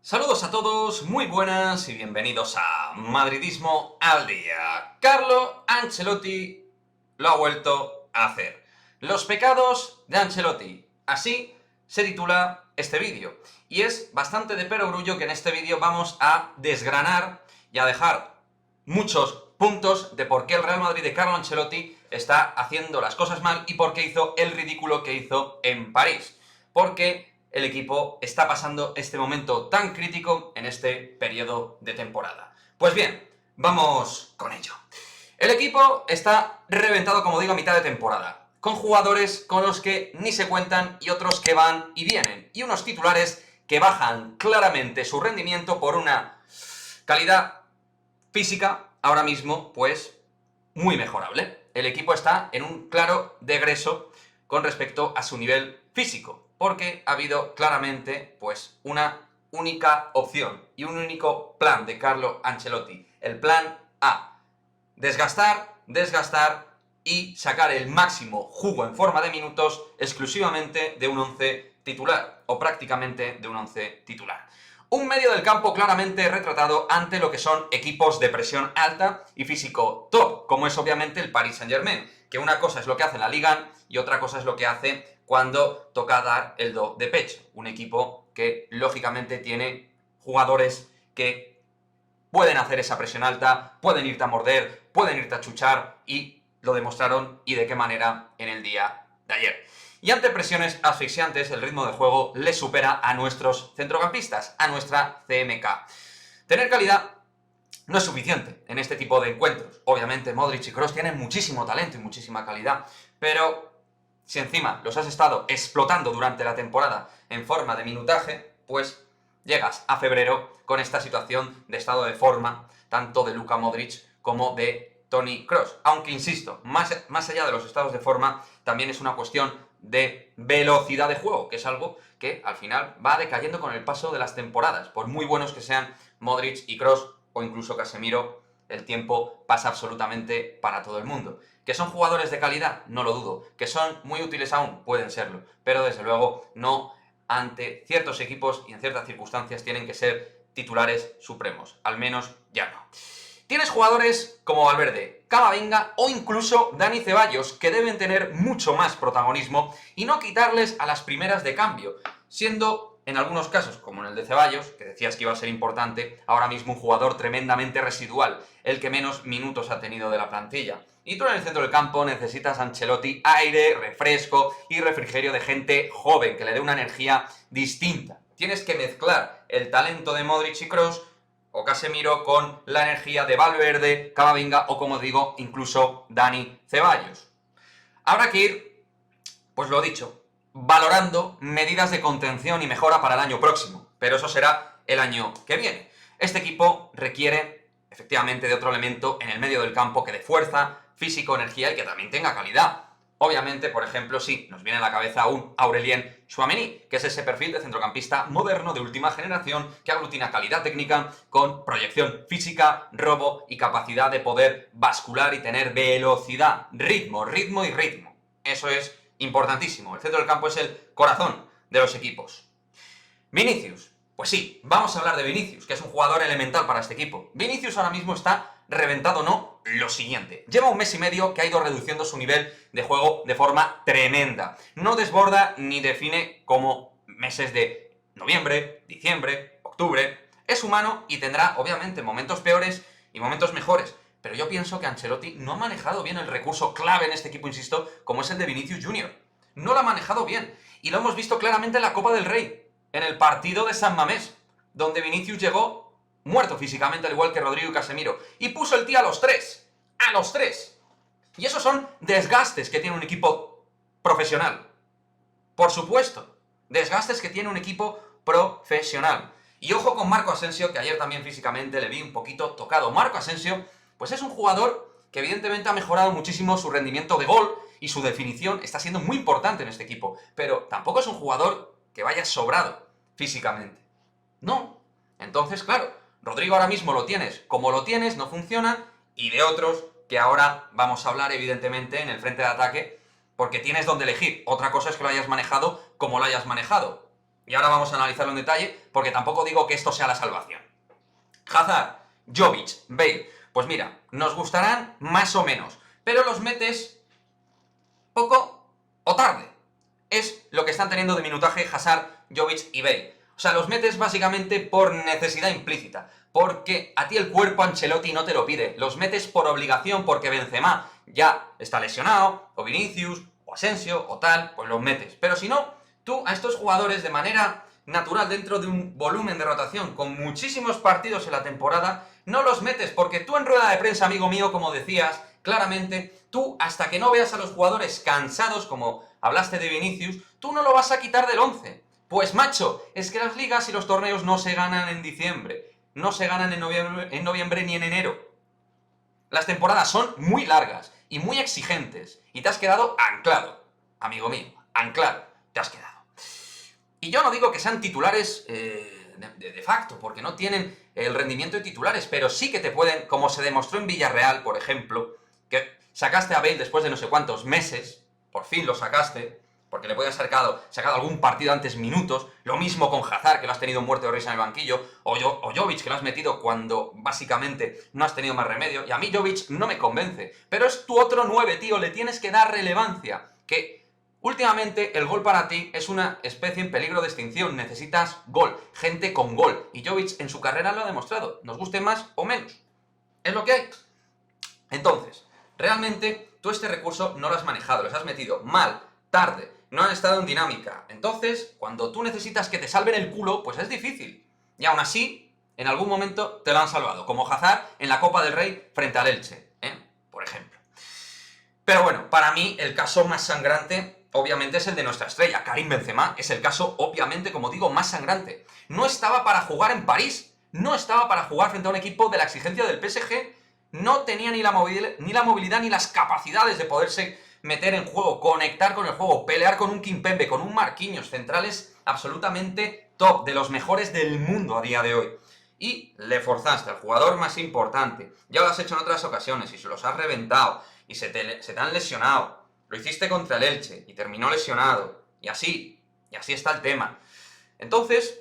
Saludos a todos, muy buenas y bienvenidos a Madridismo al Día. Carlo Ancelotti lo ha vuelto a hacer. Los pecados de Ancelotti. Así se titula este vídeo. Y es bastante de perogrullo que en este vídeo vamos a desgranar y a dejar muchos puntos de por qué el Real Madrid de Carlo Ancelotti está haciendo las cosas mal y por qué hizo el ridículo que hizo en París. Porque el equipo está pasando este momento tan crítico en este periodo de temporada. Pues bien, vamos con ello. El equipo está reventado, como digo, a mitad de temporada, con jugadores con los que ni se cuentan y otros que van y vienen, y unos titulares que bajan claramente su rendimiento por una calidad física, ahora mismo, pues, muy mejorable. El equipo está en un claro degreso con respecto a su nivel físico, porque ha habido claramente, pues, una única opción y un único plan de Carlo Ancelotti. El plan A. Desgastar, desgastar y sacar el máximo jugo en forma de minutos exclusivamente de un 11 titular, o prácticamente de un 11 titular. Un medio del campo claramente retratado ante lo que son equipos de presión alta y físico top, como es obviamente el Paris Saint-Germain, que una cosa es lo que hace en la Liga y otra cosa es lo que hace cuando toca dar el do de pecho. Un equipo que lógicamente tiene jugadores que pueden hacer esa presión alta, pueden irte a morder, pueden irte a chuchar, y lo demostraron, y de qué manera, en el día de ayer. Y ante presiones asfixiantes, el ritmo de juego le supera a nuestros centrocampistas, a nuestra CMK. Tener calidad no es suficiente en este tipo de encuentros. Obviamente Modric y Kroos tienen muchísimo talento y muchísima calidad, pero si encima los has estado explotando durante la temporada en forma de minutaje, pues llegas a febrero con esta situación de estado de forma, tanto de Luka Modric como de Toni Kroos. Aunque, insisto, más allá de los estados de forma, también es una cuestión de velocidad de juego, que es algo que al final va decayendo con el paso de las temporadas. Por muy buenos que sean Modric y Kroos, o incluso Casemiro, el tiempo pasa absolutamente para todo el mundo. ¿Que son jugadores de calidad? No lo dudo. ¿Que son muy útiles aún? Pueden serlo. Pero desde luego no ante ciertos equipos y en ciertas circunstancias tienen que ser titulares supremos. Al menos ya no. Tienes jugadores como Valverde, Camavinga o incluso Dani Ceballos, que deben tener mucho más protagonismo y no quitarles a las primeras de cambio, siendo en algunos casos, como en el de Ceballos, que decías que iba a ser importante, ahora mismo un jugador tremendamente residual, el que menos minutos ha tenido de la plantilla. Y tú en el centro del campo necesitas a Ancelotti aire, refresco y refrigerio de gente joven, que le dé una energía distinta. Tienes que mezclar el talento de Modric y Kroos o Casemiro con la energía de Valverde, Camavinga o, como digo, incluso Dani Ceballos. Habrá que ir, pues lo dicho, valorando medidas de contención y mejora para el año próximo, pero eso será el año que viene. Este equipo requiere, efectivamente, de otro elemento en el medio del campo que dé fuerza, físico, energía y que también tenga calidad. Obviamente, por ejemplo, sí, nos viene a la cabeza un Aurelien Tchouaméni, que es ese perfil de centrocampista moderno de última generación que aglutina calidad técnica con proyección física, robo y capacidad de poder bascular y tener velocidad, ritmo y ritmo. Eso es importantísimo. El centro del campo es el corazón de los equipos. Vinicius. Pues sí, vamos a hablar de Vinicius, que es un jugador elemental para este equipo. Vinicius ahora mismo está reventado, ¿no? Lo siguiente. Lleva un mes y medio que ha ido reduciendo su nivel de juego de forma tremenda. No desborda ni define como meses de noviembre, diciembre, octubre. Es humano y tendrá, obviamente, momentos peores y momentos mejores. Pero yo pienso que Ancelotti no ha manejado bien el recurso clave en este equipo, insisto, como es el de Vinicius Jr. No lo ha manejado bien. Y lo hemos visto claramente en la Copa del Rey, en el partido de San Mamés, donde Vinicius llegó muerto físicamente, al igual que Rodrigo y Casemiro, y puso el tío a los tres. ¡A los tres! Y esos son desgastes que tiene un equipo profesional. Por supuesto, desgastes que tiene un equipo profesional. Y ojo con Marco Asensio, que ayer también físicamente le vi un poquito tocado. Marco Asensio, pues es un jugador que evidentemente ha mejorado muchísimo su rendimiento de gol y su definición está siendo muy importante en este equipo. Pero tampoco es un jugador que vaya sobrado físicamente. No. Entonces, claro, Rodrigo ahora mismo lo tienes como lo tienes, no funciona, y de otros que ahora vamos a hablar, evidentemente, en el frente de ataque, porque tienes donde elegir. Otra cosa es que lo hayas manejado como lo hayas manejado. Y ahora vamos a analizarlo en detalle, porque tampoco digo que esto sea la salvación. Hazard, Jovic, Bale. Pues mira, nos gustarán más o menos, pero los metes poco o tarde. Es lo que están teniendo de minutaje Hazard, Jovic y Bale. O sea, los metes básicamente por necesidad implícita, porque a ti el cuerpo Ancelotti no te lo pide. Los metes por obligación, porque Benzema ya está lesionado, o Vinicius, o Asensio, o tal, pues los metes. Pero si no, tú a estos jugadores de manera natural dentro de un volumen de rotación con muchísimos partidos en la temporada, no los metes, porque tú en rueda de prensa, amigo mío, como decías claramente, tú hasta que no veas a los jugadores cansados, como hablaste de Vinicius, tú no lo vas a quitar del 11. Pues macho, es que las ligas y los torneos no se ganan en diciembre, no se ganan en noviembre ni en enero. Las temporadas son muy largas y muy exigentes, y te has quedado anclado, amigo mío, anclado, te has quedado. Y yo no digo que sean titulares de facto, porque no tienen el rendimiento de titulares, pero sí que te pueden, como se demostró en Villarreal, por ejemplo, que sacaste a Bale después de no sé cuántos meses, por fin lo sacaste, porque le podías sacado algún partido antes minutos, lo mismo con Hazard, que lo has tenido muerto de risa en el banquillo, o Jovic, que lo has metido cuando básicamente no has tenido más remedio, y a mí Jovic no me convence, pero es tu otro 9, tío, le tienes que dar relevancia, que últimamente el gol para ti es una especie en peligro de extinción, necesitas gol, gente con gol, y Jovic en su carrera lo ha demostrado, nos guste más o menos, es lo que hay. Entonces, realmente tú este recurso no lo has manejado, los has metido mal, tarde, no han estado en dinámica. Entonces, cuando tú necesitas que te salven el culo, pues es difícil. Y aún así, en algún momento te lo han salvado, como Hazard en la Copa del Rey frente al Elche, por ejemplo. Pero bueno, para mí el caso más sangrante, obviamente, es el de nuestra estrella, Karim Benzema. Es el caso, obviamente, como digo, más sangrante. No estaba para jugar en París, no estaba para jugar frente a un equipo de la exigencia del PSG, no tenía ni la movilidad ni las capacidades de poderse meter en juego, conectar con el juego, pelear con un Kimpembe, con un Marquinhos, centrales absolutamente top, de los mejores del mundo a día de hoy. Y le forzaste al jugador más importante. Ya lo has hecho en otras ocasiones y se los has reventado y se te han lesionado. Lo hiciste contra el Elche y terminó lesionado. Y así está el tema. Entonces,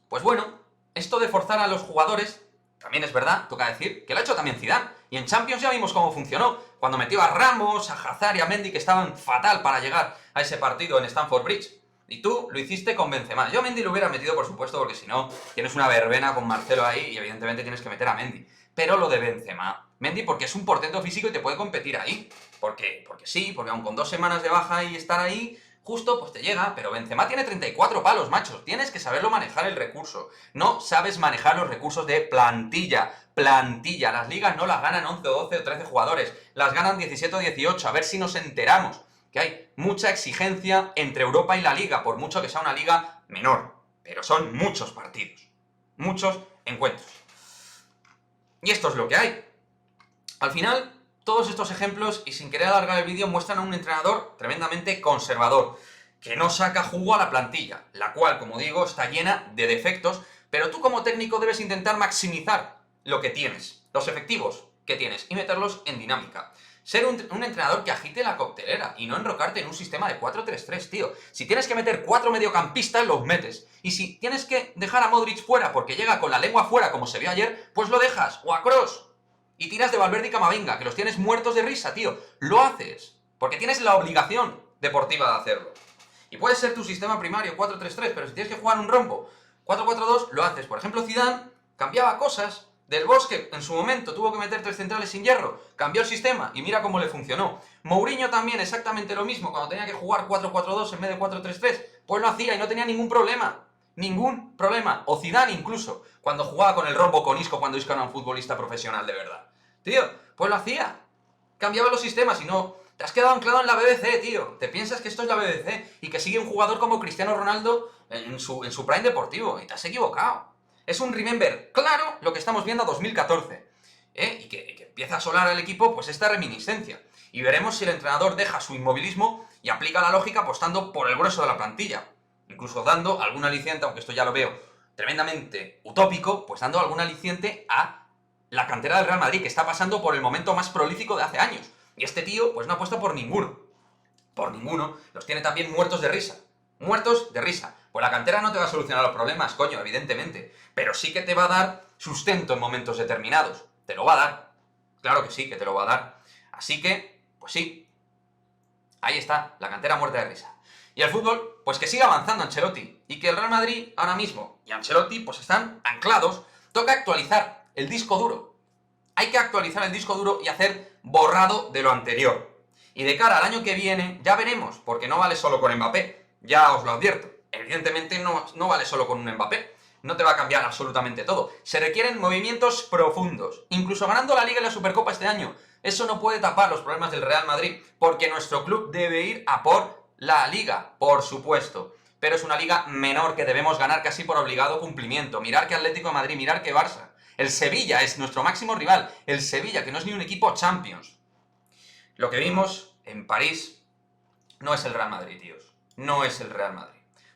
pues bueno, esto de forzar a los jugadores, también es verdad, toca decir, que lo ha hecho también Zidane. Y en Champions ya vimos cómo funcionó, cuando metió a Ramos, a Hazard y a Mendy, que estaban fatal para llegar a ese partido en Stamford Bridge. Y tú lo hiciste con Benzema. Yo a Mendy lo hubiera metido, por supuesto, porque si no, tienes una verbena con Marcelo ahí y evidentemente tienes que meter a Mendy. Pero lo de Benzema, Mendy porque es un portento físico y te puede competir ahí. Porque sí, porque aun con 2 semanas de baja y estar ahí, justo pues te llega. Pero Benzema tiene 34 palos, machos. Tienes que saberlo manejar el recurso. No sabes manejar los recursos de plantilla. Plantilla. Las ligas no las ganan 11 o 12 o 13 jugadores. Las ganan 17 o 18. A ver si nos enteramos que hay mucha exigencia entre Europa y la Liga, por mucho que sea una liga menor. Pero son muchos partidos. Muchos encuentros. Y esto es lo que hay. Al final, todos estos ejemplos, y sin querer alargar el vídeo, muestran a un entrenador tremendamente conservador, que no saca jugo a la plantilla, la cual, como digo, está llena de defectos, pero tú como técnico debes intentar maximizar lo que tienes, los efectivos que tienes, y meterlos en dinámica. Ser un entrenador que agite la coctelera y no enrocarte en un sistema de 4-3-3, tío. Si tienes que meter 4 mediocampistas, los metes. Y si tienes que dejar a Modric fuera porque llega con la lengua fuera, como se vio ayer, pues lo dejas. O a Kroos. Y tiras de Valverde y Camavinga, que los tienes muertos de risa, tío. Lo haces. Porque tienes la obligación deportiva de hacerlo. Y puede ser tu sistema primario 4-3-3, pero si tienes que jugar un rombo 4-4-2, lo haces. Por ejemplo, Zidane cambiaba cosas. Del Bosque, en su momento, tuvo que meter 3 centrales sin hierro, cambió el sistema y mira cómo le funcionó. Mourinho también exactamente lo mismo, cuando tenía que jugar 4-4-2 en vez de 4-3-3, pues lo hacía y no tenía ningún problema. Ningún problema. O Zidane incluso, cuando jugaba con el rombo con Isco, cuando Isco era un futbolista profesional de verdad. Tío, pues lo hacía. Cambiaba los sistemas y no... Te has quedado anclado en la BBC, tío. Te piensas que esto es la BBC y que sigue un jugador como Cristiano Ronaldo en su prime deportivo y te has equivocado. Es un remember claro lo que estamos viendo a 2014. Y que empieza a asolar al equipo pues esta reminiscencia. Y veremos si el entrenador deja su inmovilismo y aplica la lógica apostando por el grueso de la plantilla. Incluso dando algún aliciente, aunque esto ya lo veo tremendamente utópico, pues dando algún aliciente a la cantera del Real Madrid, que está pasando por el momento más prolífico de hace años. Y este tío pues no apuesta por ninguno. Por ninguno. Los tiene también muertos de risa. Muertos de risa. Pues la cantera no te va a solucionar los problemas, coño, evidentemente, pero sí que te va a dar sustento en momentos determinados. Te lo va a dar. Claro que sí, que te lo va a dar. Así que, pues sí, ahí está, la cantera muerta de risa. Y el fútbol, pues que siga avanzando Ancelotti. Y que el Real Madrid ahora mismo y Ancelotti pues están anclados. Toca actualizar el disco duro. Hay que actualizar el disco duro y hacer borrado de lo anterior. Y de cara al año que viene ya veremos, porque no vale solo con Mbappé, ya os lo advierto. Evidentemente no vale solo con un Mbappé. No te va a cambiar absolutamente todo. Se requieren movimientos profundos. Incluso ganando la Liga y la Supercopa este año. Eso no puede tapar los problemas del Real Madrid, porque nuestro club debe ir a por la Liga, por supuesto. Pero es una liga menor que debemos ganar casi por obligado cumplimiento. Mirar que Atlético de Madrid, mirar que Barça. El Sevilla es nuestro máximo rival. El Sevilla, que no es ni un equipo Champions. Lo que vimos en París no es el Real Madrid, tíos. No es el Real Madrid.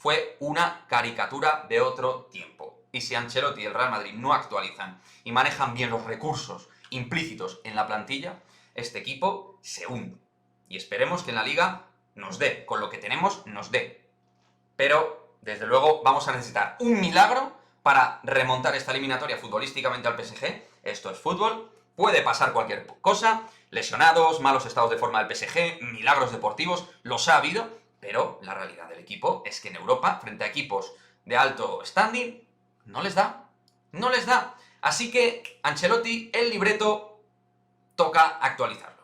Fue una caricatura de otro tiempo. Y si Ancelotti y el Real Madrid no actualizan y manejan bien los recursos implícitos en la plantilla, este equipo se hunde. Y esperemos que en la Liga nos dé, con lo que tenemos, nos dé. Pero, desde luego, vamos a necesitar un milagro para remontar esta eliminatoria futbolísticamente al PSG. Esto es fútbol, puede pasar cualquier cosa, lesionados, malos estados de forma del PSG, milagros deportivos, los ha habido, pero la realidad del equipo es que en Europa, frente a equipos de alto standing, no les da. No les da. Así que, Ancelotti, el libreto, toca actualizarlo.